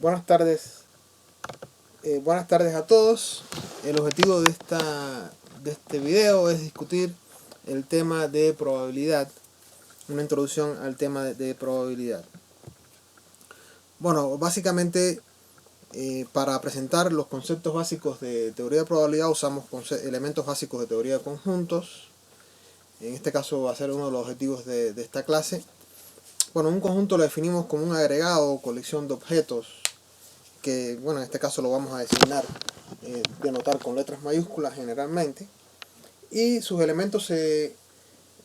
Buenas tardes. Buenas tardes a todos. El objetivo de este video es discutir el tema de probabilidad, una introducción al tema de probabilidad. Bueno, básicamente para presentar los conceptos básicos de teoría de probabilidad usamos elementos básicos de teoría de conjuntos. En este caso va a ser uno de los objetivos de esta clase. Bueno, un conjunto lo definimos como un agregado o colección de objetos que, bueno, en este caso lo vamos a designar, denotar con letras mayúsculas generalmente, y sus elementos se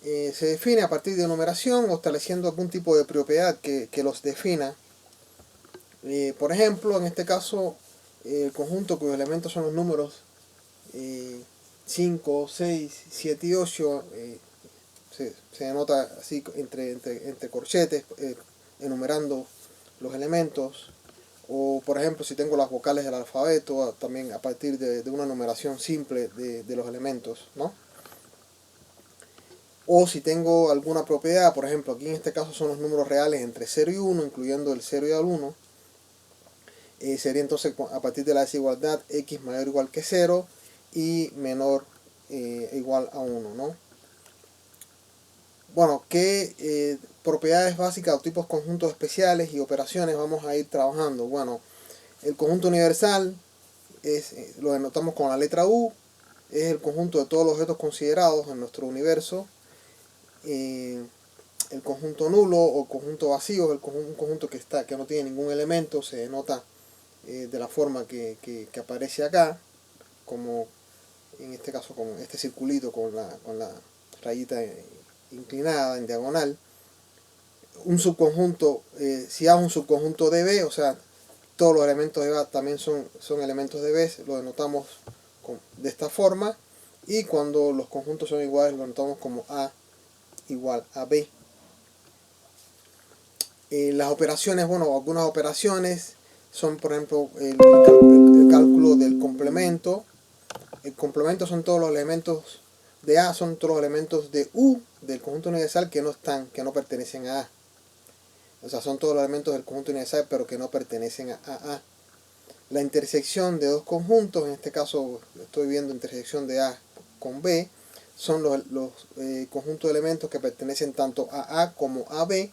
define a partir de numeración o estableciendo algún tipo de propiedad que los defina. Por ejemplo, en este caso, el conjunto cuyos elementos son los números 5, 6, 7 y 8, se denota así entre corchetes, enumerando los elementos. O por ejemplo, si tengo las vocales del alfabeto, también a partir de una numeración simple de los elementos, ¿no? O si tengo alguna propiedad, por ejemplo, aquí en este caso son los números reales entre 0 y 1, incluyendo el 0 y el 1, sería entonces a partir de la desigualdad x mayor o igual que 0 y menor igual a 1, ¿no? Bueno, ¿qué propiedades básicas o tipos conjuntos especiales y operaciones vamos a ir trabajando? Bueno, el conjunto universal lo denotamos con la letra U, es el conjunto de todos los objetos considerados en nuestro universo. El conjunto nulo o conjunto vacío es un conjunto que no tiene ningún elemento, se denota de la forma que aparece acá, como en este caso con este circulito con la rayita inclinada en diagonal. Un subconjunto, si A es un subconjunto de B, o sea, todos los elementos de A también son elementos de B, lo denotamos de esta forma, y cuando los conjuntos son iguales lo denotamos como A igual a B. Las operaciones, bueno, algunas operaciones son, por ejemplo, el cálculo del complemento. El complemento son todos los elementos de A, son todos los elementos de U del conjunto universal que no pertenecen a A. O sea, son todos los elementos del conjunto universal pero que no pertenecen a A. La intersección de dos conjuntos, en este caso estoy viendo intersección de A con B, son los conjuntos de elementos que pertenecen tanto a A como a B.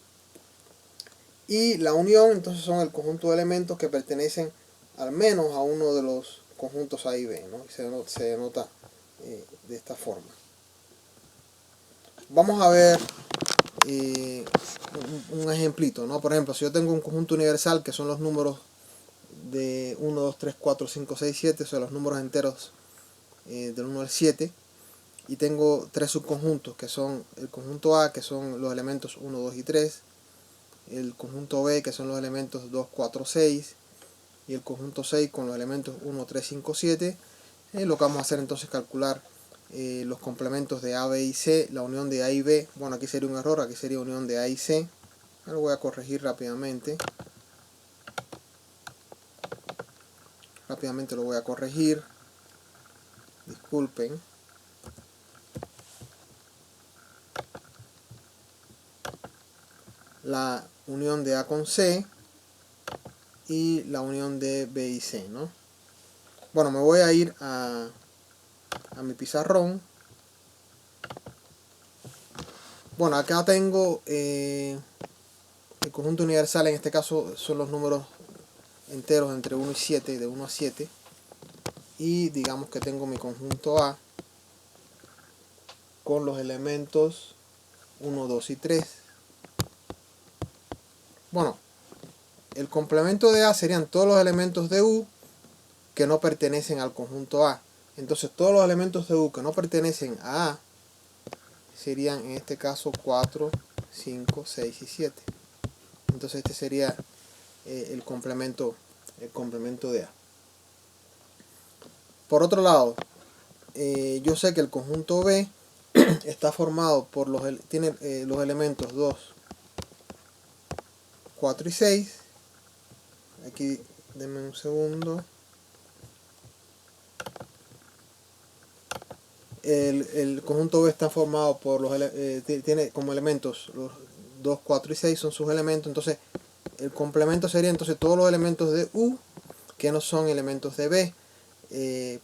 Y la unión, entonces, son el conjunto de elementos que pertenecen al menos a uno de los conjuntos A y B, ¿no? Se denota de esta forma. Vamos a ver un ejemplito, ¿no? Por ejemplo, si yo tengo un conjunto universal que son los números de 1, 2, 3, 4, 5, 6, 7, o sea, los números enteros del 1 al 7, y tengo tres subconjuntos que son el conjunto A, que son los elementos 1, 2 y 3, el conjunto B, que son los elementos 2, 4, 6, y el conjunto 6 con los elementos 1, 3, 5, 7. Lo que vamos a hacer entonces es calcular los complementos de A, B y C, la unión de A y B. Bueno, aquí sería un error, aquí sería unión de A y C. Lo voy a corregir rápidamente. Rápidamente lo voy a corregir. Disculpen. La unión de A con C y la unión de B y C, ¿no? Bueno, me voy a ir a mi pizarrón. Bueno, acá tengo el conjunto universal, en este caso son los números enteros entre 1 y 7, de 1 a 7. Y digamos que tengo mi conjunto A con los elementos 1, 2 y 3. Bueno, el complemento de A serían todos los elementos de U que no pertenecen al conjunto A. Entonces todos los elementos de U que no pertenecen a A serían en este caso 4, 5, 6 y 7. Entonces este sería el complemento de A. Por otro lado, yo sé que el conjunto B está formado por tiene los elementos 2, 4 y 6. Aquí denme un segundo. El conjunto B está formado por tiene como elementos los 2, 4 y 6 son sus elementos. Entonces el complemento sería entonces todos los elementos de U que no son elementos de B.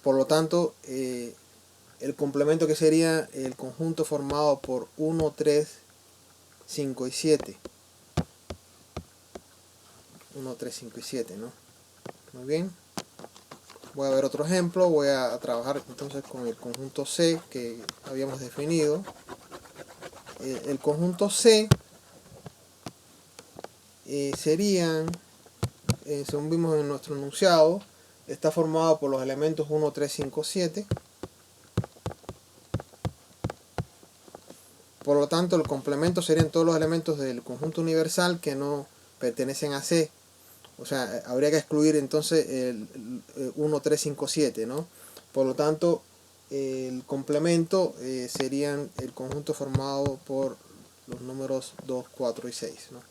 Por lo tanto, el complemento que sería el conjunto formado por 1, 3, 5 y 7. 1, 3, 5 y 7, ¿no? Muy bien. Voy a ver otro ejemplo. Voy a trabajar entonces con el conjunto C que habíamos definido. El conjunto C serían, según vimos en nuestro enunciado, está formado por los elementos 1, 3, 5, 7. Por lo tanto, el complemento serían todos los elementos del conjunto universal que no pertenecen a C. O sea, habría que excluir entonces el 1, 3, 5, 7, ¿no? Por lo tanto, el complemento serían el conjunto formado por los números 2, 4 y 6, ¿no?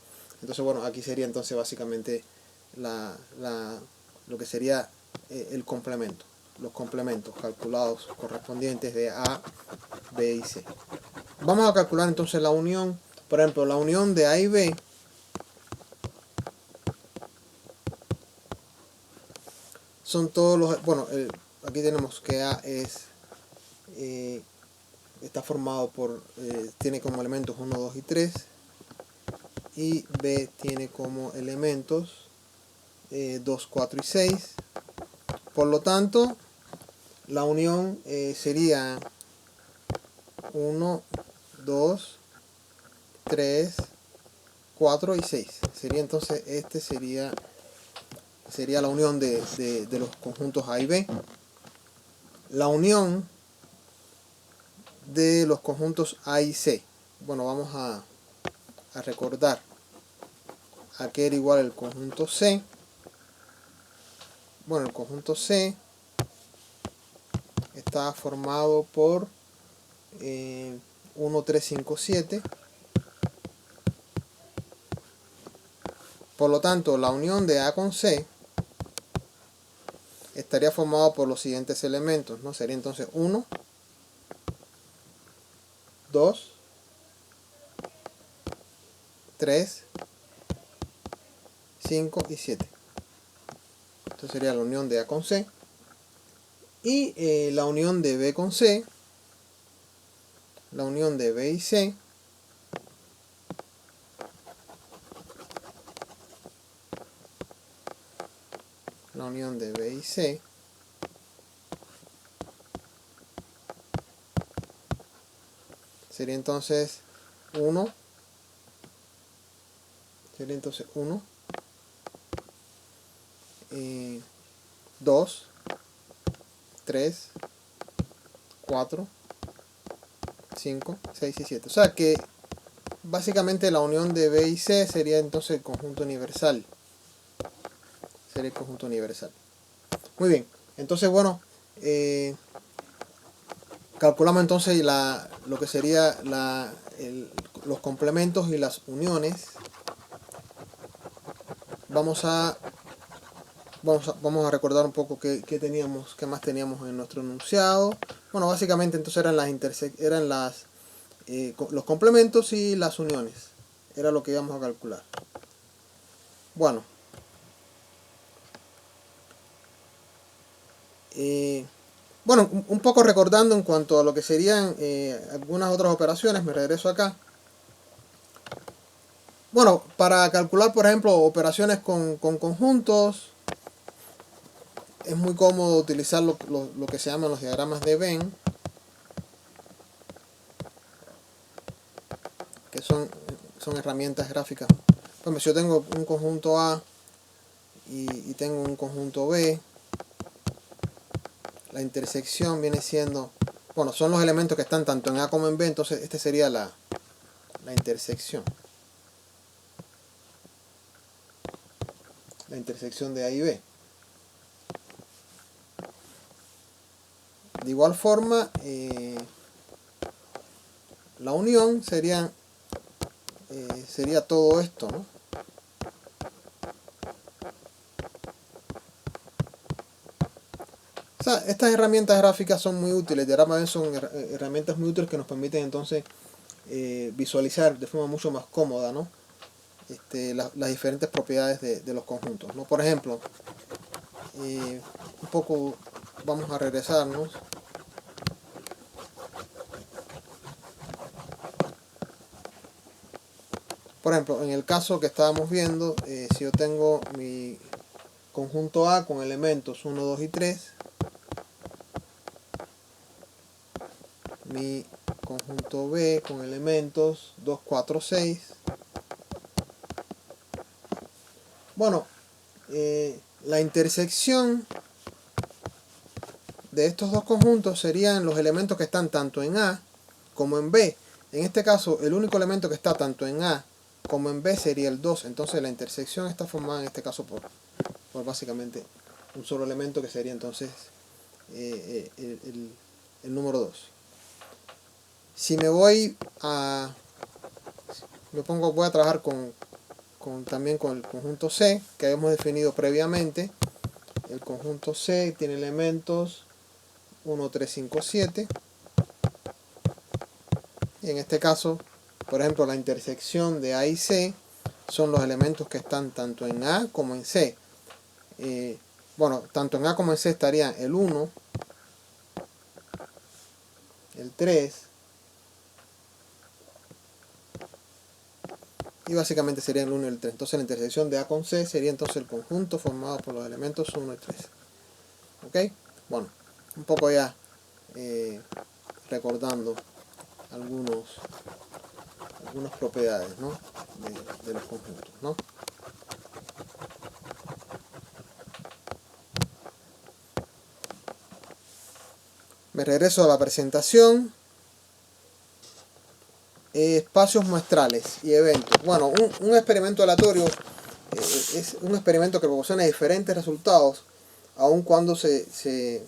Entonces, bueno, aquí sería entonces básicamente lo que sería el complemento. Los complementos calculados correspondientes de A, B y C. Vamos a calcular entonces la unión. Por ejemplo, la unión de A y B son todos los... Bueno, aquí tenemos que A está formado por... tiene como elementos 1, 2 y 3. Y B tiene como elementos 2, 4 y 6. Por lo tanto, la unión sería 1, 2, 3, 4 y 6. Sería entonces, sería la unión de los conjuntos A y B. La unión de los conjuntos A y C. Bueno, vamos a recordar a que era igual el conjunto C. Bueno, el conjunto C está formado por 1, 3, 5, 7. Por lo tanto, la unión de A con C estaría formado por los siguientes elementos, ¿no? Sería entonces 1, 2, 3, 5 y 7. Esto sería la unión de A con C. Y la unión de B con C, la unión de B y C, la unión de B y C, sería entonces 1, 2, 3, 4, 5, 6 y 7. O sea que básicamente la unión de B y C sería entonces el conjunto universal. Sería el conjunto universal. Muy bien. Entonces, bueno, calculamos entonces lo que sería los complementos y las uniones. Vamos a recordar un poco qué más teníamos en nuestro enunciado. Bueno, básicamente entonces eran los complementos y las uniones. Era lo que íbamos a calcular. Bueno. Bueno, un poco recordando en cuanto a lo que serían algunas otras operaciones, me regreso acá. Bueno, para calcular, por ejemplo, operaciones con conjuntos, es muy cómodo utilizar lo que se llaman los diagramas de Venn, que son herramientas gráficas. Por ejemplo, si yo tengo un conjunto A y tengo un conjunto B, la intersección viene siendo, bueno, son los elementos que están tanto en A como en B, entonces este sería la intersección. La intersección de A y B. De igual forma, la unión sería todo esto, ¿no? O sea, estas herramientas gráficas son muy útiles, son herramientas muy útiles que nos permiten entonces visualizar de forma mucho más cómoda, ¿no? las diferentes propiedades de los conjuntos, ¿no? Por ejemplo, un poco vamos a regresarnos. Por ejemplo, en el caso que estábamos viendo, si yo tengo mi conjunto A con elementos 1, 2 y 3, mi conjunto B con elementos 2, 4, 6. Bueno, la intersección de estos dos conjuntos serían los elementos que están tanto en A como en B. En este caso, el único elemento que está tanto en A como en B sería el 2. Entonces la intersección está formada en este caso por básicamente un solo elemento, que sería entonces el número 2. Si me voy a... voy a trabajar también con el conjunto C, que habíamos definido previamente. El conjunto C tiene elementos 1, 3, 5, 7. Y en este caso, por ejemplo, la intersección de A y C son los elementos que están tanto en A como en C. Bueno, tanto en A como en C estarían el 1, el 3, y básicamente serían el 1 y el 3. Entonces la intersección de A con C sería entonces el conjunto formado por los elementos 1 y 3. ¿Ok? Bueno, un poco ya recordando algunas propiedades, ¿no? de los conjuntos, ¿no? Me regreso a la presentación. Espacios muestrales y eventos. Bueno, un experimento aleatorio es un experimento que proporciona diferentes resultados, aun cuando se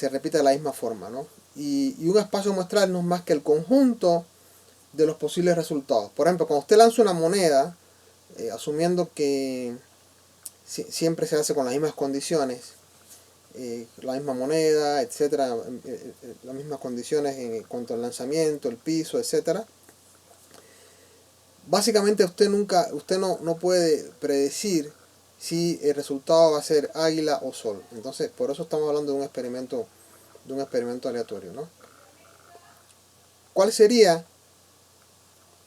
repite de la misma forma, ¿no? Y un espacio muestral no es más que el conjunto de los posibles resultados. Por ejemplo, cuando usted lanza una moneda, asumiendo que siempre se hace con las mismas condiciones, la misma moneda, etcétera, las mismas condiciones en cuanto al lanzamiento, el piso, etcétera. Básicamente usted no puede predecir si el resultado va a ser águila o sol. Entonces, por eso estamos hablando de un experimento aleatorio, ¿no? ¿Cuál sería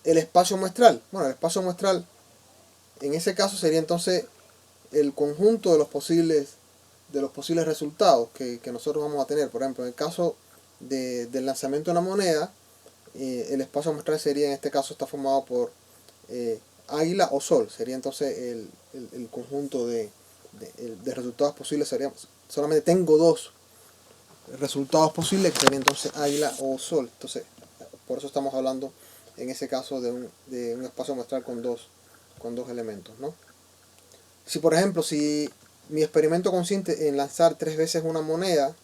el espacio muestral? Bueno, el espacio muestral en ese caso sería entonces el conjunto de los posibles resultados que nosotros vamos a tener. Por ejemplo, en el caso del lanzamiento de una moneda, el espacio muestral sería, en este caso, está formado por águila o sol. Sería entonces el conjunto de resultados posibles. Solamente tengo dos resultados posibles, que serían entonces águila o sol. Entonces, por eso estamos hablando en ese caso de un espacio muestral con dos elementos, ¿no? Si, por ejemplo, si mi experimento consiste en lanzar 3 veces una moneda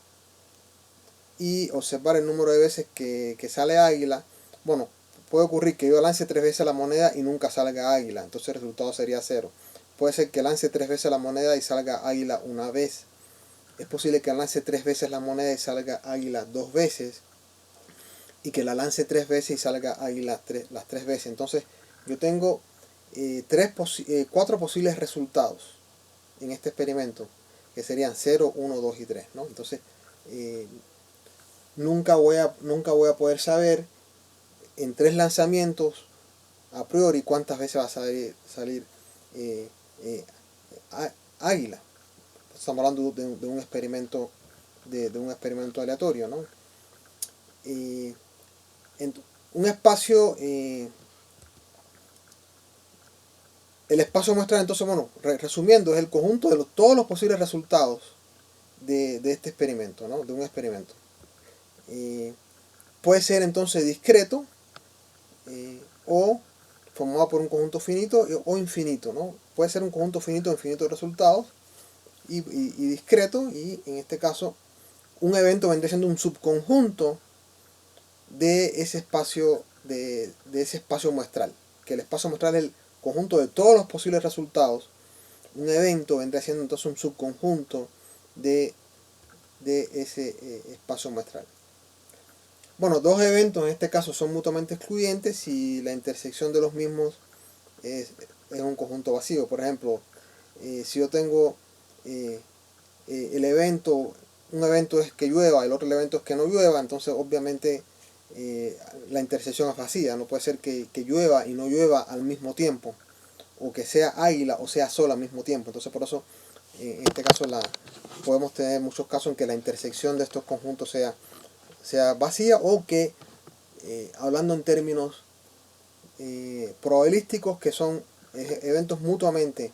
y observar el número de veces que sale águila, bueno, puede ocurrir que yo lance 3 veces la moneda y nunca salga águila, entonces el resultado sería 0. Puede ser que lance 3 veces la moneda y salga águila una vez. Es posible que lance 3 veces la moneda y salga águila 2 veces, y que la lance 3 veces y salga águila las 3 veces. Entonces yo tengo 4 posibles resultados en este experimento, que serían 0, 1, 2 y 3, ¿no? Entonces nunca voy a poder saber en 3 lanzamientos a priori cuántas veces va a salir águila. Estamos hablando de un experimento aleatorio, ¿no? Un espacio, el espacio muestral, entonces, bueno, resumiendo, es el conjunto de todos los posibles resultados de este experimento, ¿no? De un experimento. Puede ser entonces discreto, o formado por un conjunto finito o infinito, ¿no? Puede ser un conjunto finito o infinito de resultados, y discreto, y en este caso un evento vendría siendo un subconjunto de ese espacio muestral, que el espacio muestral es el conjunto de todos los posibles resultados. Un evento vendría siendo entonces un subconjunto de ese espacio muestral. Bueno, dos eventos en este caso son mutuamente excluyentes si la intersección de los mismos es un conjunto vacío. Por ejemplo, si yo tengo el evento, un evento es que llueva, el otro evento es que no llueva, entonces obviamente la intersección es vacía. No puede ser que llueva y no llueva al mismo tiempo, o que sea águila o sea sol al mismo tiempo. Entonces por eso en este caso podemos tener muchos casos en que la intersección de estos conjuntos sea vacía, o que hablando en términos probabilísticos, que son eventos mutuamente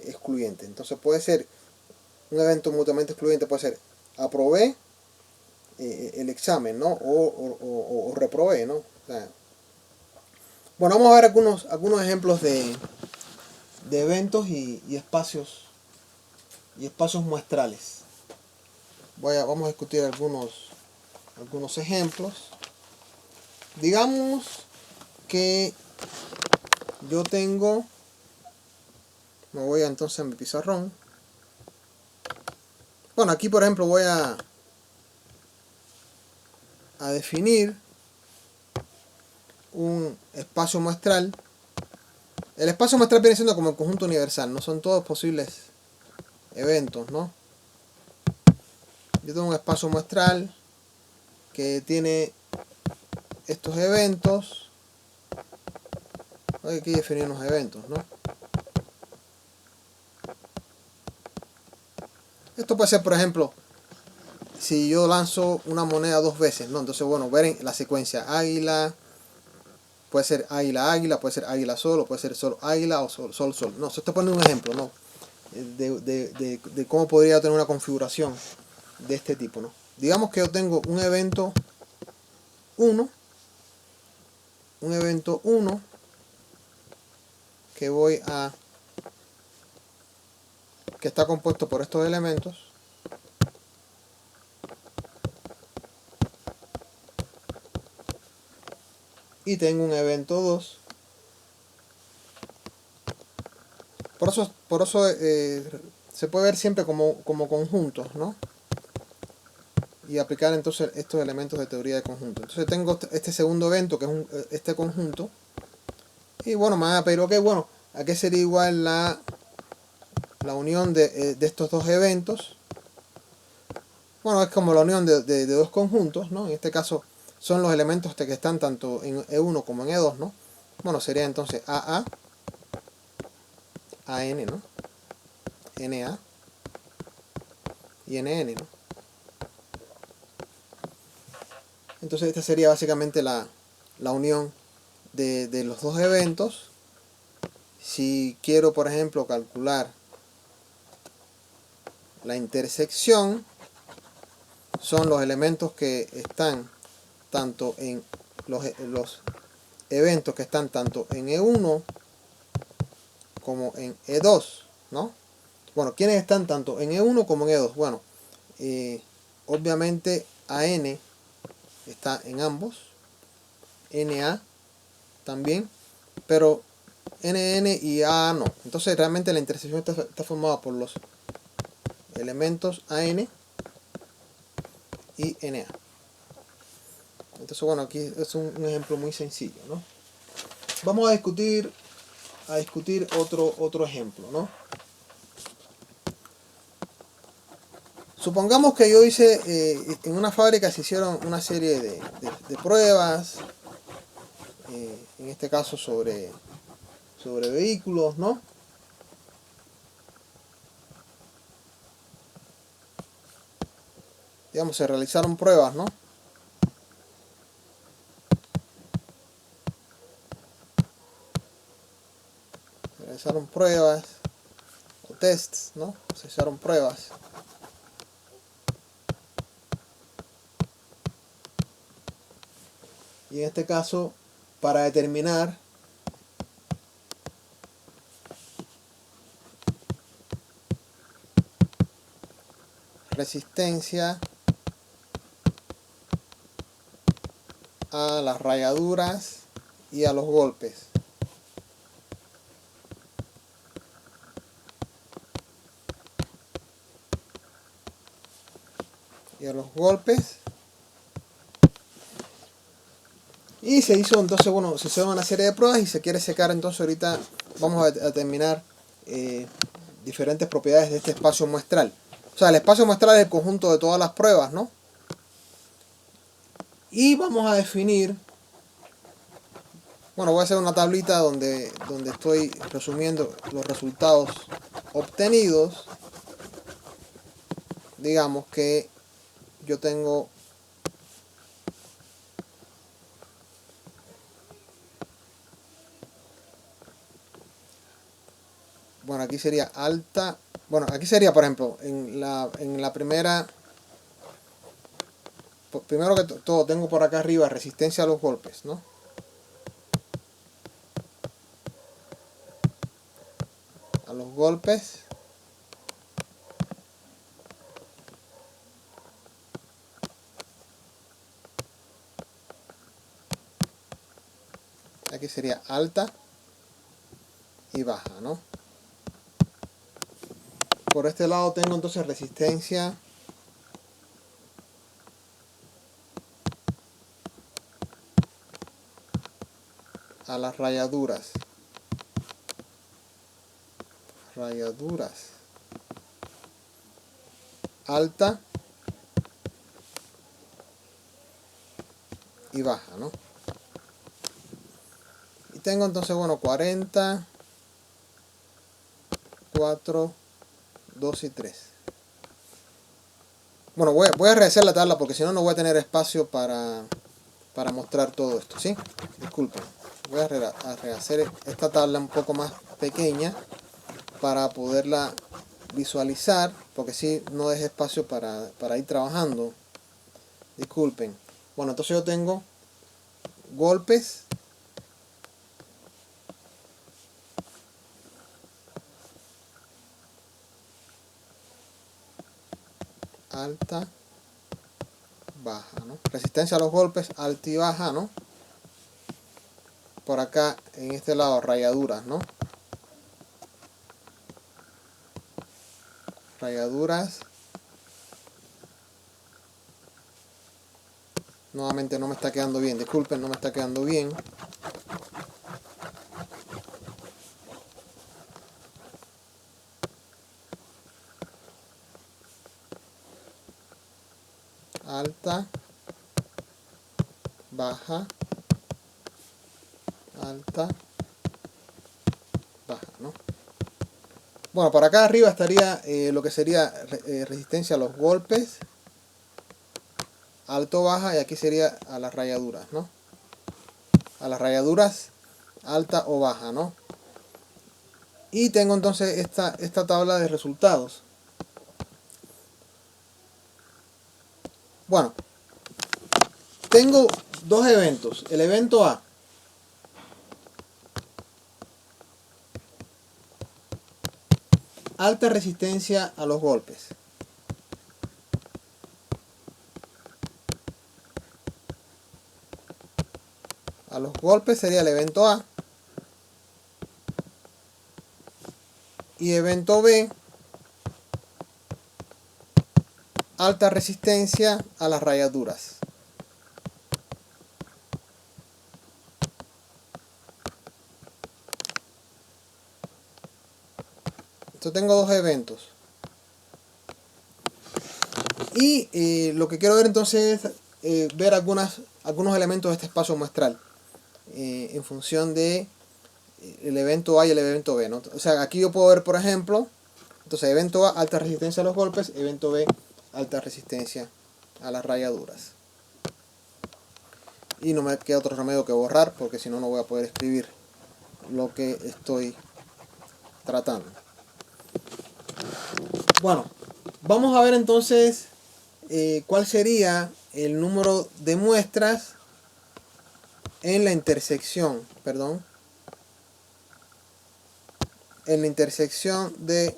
excluyentes. Entonces puede ser un evento mutuamente excluyente, puede ser aprobé el examen, ¿no? O reprobé, ¿no? O sea, bueno, vamos a ver algunos ejemplos de eventos y espacios muestrales. Vamos a discutir algunos ejemplos. Digamos que yo tengo, me voy entonces a mi pizarrón. Bueno, aquí por ejemplo voy a definir un espacio muestral. El espacio muestral viene siendo como el conjunto universal, no son todos posibles eventos, ¿no? Yo tengo un espacio muestral que tiene estos eventos. Hay que definir unos eventos, ¿no? Esto puede ser, por ejemplo, si yo lanzo una moneda 2 veces, ¿no? Entonces, bueno, ver en la secuencia águila, puede ser águila, águila, puede ser águila sol, o puede ser sol, águila, o sol, sol, sol. No, esto pone un ejemplo, ¿no? De cómo podría tener una configuración de este tipo, ¿no? Digamos que yo tengo un evento 1, que está compuesto por estos elementos, y tengo un evento 2. Por eso se puede ver siempre como conjuntos, ¿no? Y aplicar entonces estos elementos de teoría de conjunto. Entonces tengo este segundo evento, que es este conjunto. Y bueno, me van a pedir, ok, bueno, ¿a qué sería igual la unión de estos dos eventos? Bueno, es como la unión de dos conjuntos, ¿no? En este caso son los elementos que están tanto en E1 como en E2, ¿no? Bueno, sería entonces AA, AN, ¿no? NA y NN, ¿no? Entonces esta sería básicamente la unión de los dos eventos. Si quiero, por ejemplo, calcular la intersección, son los elementos que están tanto en los eventos que están tanto en E1 como en E2, ¿no? Bueno, ¿quiénes están tanto en E1 como en E2? Bueno, obviamente AN está en ambos, NA también, pero NN y AA no. Entonces realmente la intersección está formada por los elementos AN y NA. Entonces bueno, aquí es un ejemplo muy sencillo, ¿no? Vamos a discutir otro ejemplo, ¿no? Supongamos que yo hice, en una fábrica se hicieron una serie de pruebas, en este caso sobre vehículos, ¿no? Digamos, se realizaron pruebas, ¿no? Se realizaron pruebas o tests, ¿no? Se hicieron pruebas. Y en este caso, para determinar resistencia a las rayaduras y a los golpes. Y a los golpes Y se hizo entonces, bueno, se hicieron una serie de pruebas y se quiere secar. Entonces ahorita vamos a determinar diferentes propiedades de este espacio muestral. O sea, el espacio muestral es el conjunto de todas las pruebas, ¿no? Y vamos a definir, bueno, voy a hacer una tablita donde estoy resumiendo los resultados obtenidos. Digamos que yo tengo bueno, aquí sería alta, bueno, aquí sería, por ejemplo, en la primera, primero que todo tengo por acá arriba resistencia a los golpes, ¿no? A los golpes. Aquí sería alta y baja, ¿no? Por este lado tengo entonces resistencia a las rayaduras. Alta y baja, ¿no? Y tengo entonces, bueno, 40, 4, 2 y 3. Bueno, voy a rehacer la tabla porque si no, no voy a tener espacio para mostrar todo esto, ¿sí? Disculpen. Voy a rehacer esta tabla un poco más pequeña para poderla visualizar, porque si no deje espacio para ir trabajando. Disculpen. Bueno, entonces yo tengo golpes, alta, baja, ¿no? Resistencia a los golpes, alta y baja, ¿no? Por acá, en este lado, rayaduras, ¿no? Rayaduras. Nuevamente no me está quedando bien, disculpen, no me está quedando bien. Alta, baja, alta, baja, ¿no? Bueno, por acá arriba estaría lo que sería resistencia a los golpes, alto, baja, y aquí sería a las rayaduras, ¿no? A las rayaduras, alta o baja, ¿no? Y tengo entonces esta tabla de resultados. Bueno, tengo dos eventos. El evento A. Alta resistencia a los golpes. A los golpes sería el evento A. Y evento B. Alta resistencia a las rayaduras. Entonces tengo dos eventos. Y lo que quiero ver entonces es ver algunos elementos de este espacio muestral en función de el evento A y el evento B, ¿no? O sea, aquí yo puedo ver, por ejemplo, entonces evento A, alta resistencia a los golpes, evento B, alta resistencia a las rayaduras. Y no me queda otro remedio que borrar, porque si no, no voy a poder escribir lo que estoy tratando. Bueno, vamos a ver entonces cuál sería el número de muestras en la intersección, en la intersección de...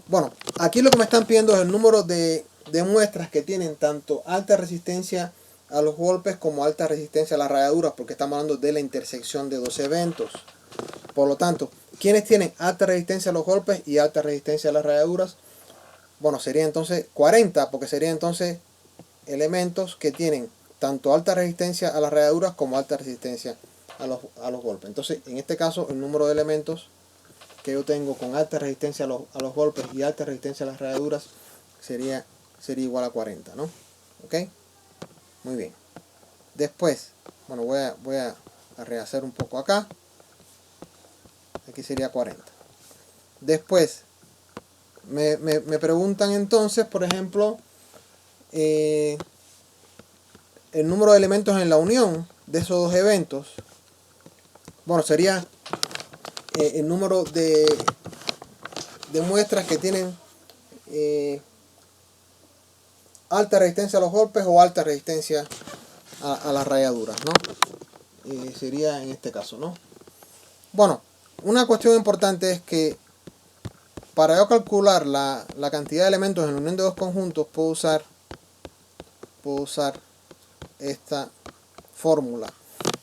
Bueno, aquí lo que me están pidiendo es el número de muestras que tienen tanto alta resistencia a los golpes como alta resistencia a las rayaduras, porque estamos hablando de la intersección de dos eventos. Por lo tanto, ¿quiénes tienen alta resistencia a los golpes y alta resistencia a las rayaduras? Bueno, sería entonces 40, porque serían entonces elementos que tienen tanto alta resistencia a las rayaduras como alta resistencia a los golpes. Entonces, en este caso, el número de elementos que yo tengo con alta resistencia a los golpes y alta resistencia a las rayaduras sería igual a 40, ¿no? ¿Ok? Muy bien. Después, bueno, voy a rehacer un poco acá. Aquí sería 40. Después, me preguntan entonces, por ejemplo, el número de elementos en la unión de esos dos eventos. Bueno, sería el número de muestras que tienen alta resistencia a los golpes o alta resistencia a las rayaduras, ¿no? Sería en este caso, ¿no? Bueno, una cuestión importante es que para yo calcular la cantidad de elementos en la unión de dos conjuntos, puedo usar esta fórmula.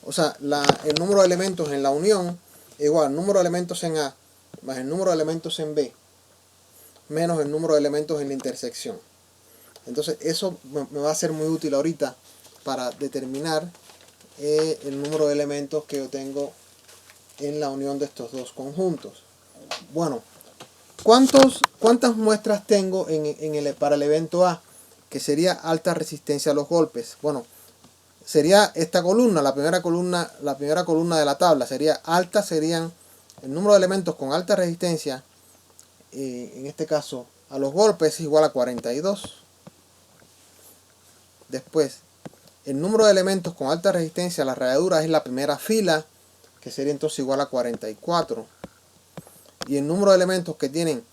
O sea, el número de elementos en la unión es igual al número de elementos en A más el número de elementos en B menos el número de elementos en la intersección. Entonces eso me va a ser muy útil ahorita para determinar el número de elementos que yo tengo en la unión de estos dos conjuntos. Bueno, ¿cuántas muestras tengo para el evento A? Que sería alta resistencia a los golpes. Bueno, sería esta columna, la primera columna de la tabla, serían el número de elementos con alta resistencia, en este caso a los golpes, es igual a 42. Después, el número de elementos con alta resistencia a las rayaduras es la primera fila, que sería entonces igual a 44. Y el número de elementos que tienen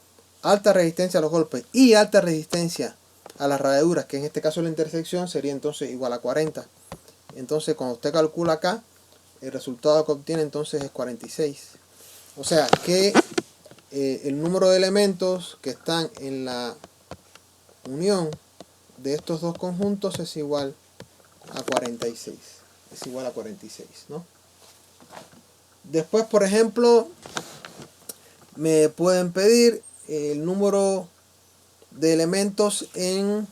alta resistencia a los golpes y alta resistencia a las rayaduras, que en este caso la intersección, sería entonces igual a 40. Entonces, cuando usted calcula acá, el resultado que obtiene entonces es 46. O sea que el número de elementos que están en la unión de estos dos conjuntos es igual a 46. Es igual a 46, ¿no? Después, por ejemplo, me pueden pedir el número de elementos en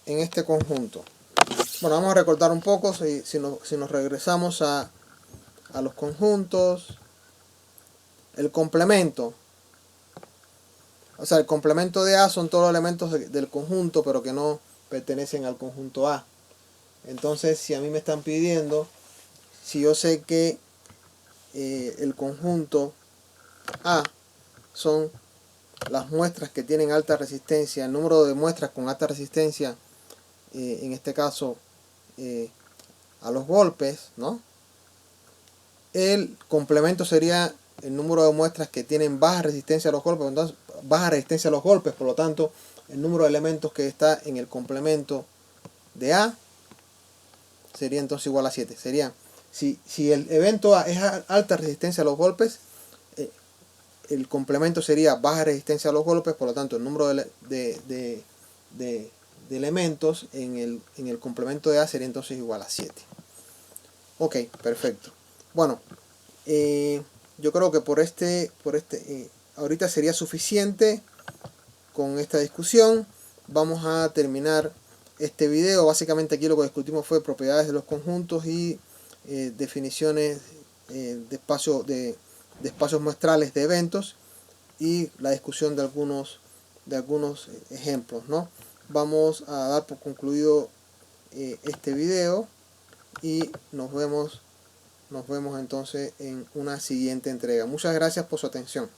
este conjunto. Bueno, vamos a recordar un poco, si nos regresamos a los conjuntos, el complemento. O sea, el complemento de A son todos los elementos del conjunto, pero que no pertenecen al conjunto A. Entonces, si a mí me están pidiendo, si yo sé que el conjunto A son las muestras que tienen alta resistencia, el número de muestras con alta resistencia, en este caso a los golpes, ¿no? El complemento sería el número de muestras que tienen baja resistencia a los golpes, entonces baja resistencia a los golpes, por lo tanto el número de elementos que está en el complemento de A sería entonces igual a 7. Sería, si el evento A es alta resistencia a los golpes, el complemento sería baja resistencia a los golpes, por lo tanto el número de elementos en el complemento de A sería entonces igual a 7. Ok, perfecto. Bueno, yo creo que por ahorita sería suficiente con esta discusión. Vamos a terminar este video. Básicamente aquí lo que discutimos fue propiedades de los conjuntos y definiciones de espacios muestrales de eventos y la discusión de algunos ejemplos, ¿no? Vamos a dar por concluido este video y nos vemos entonces en una siguiente entrega. Muchas gracias por su atención.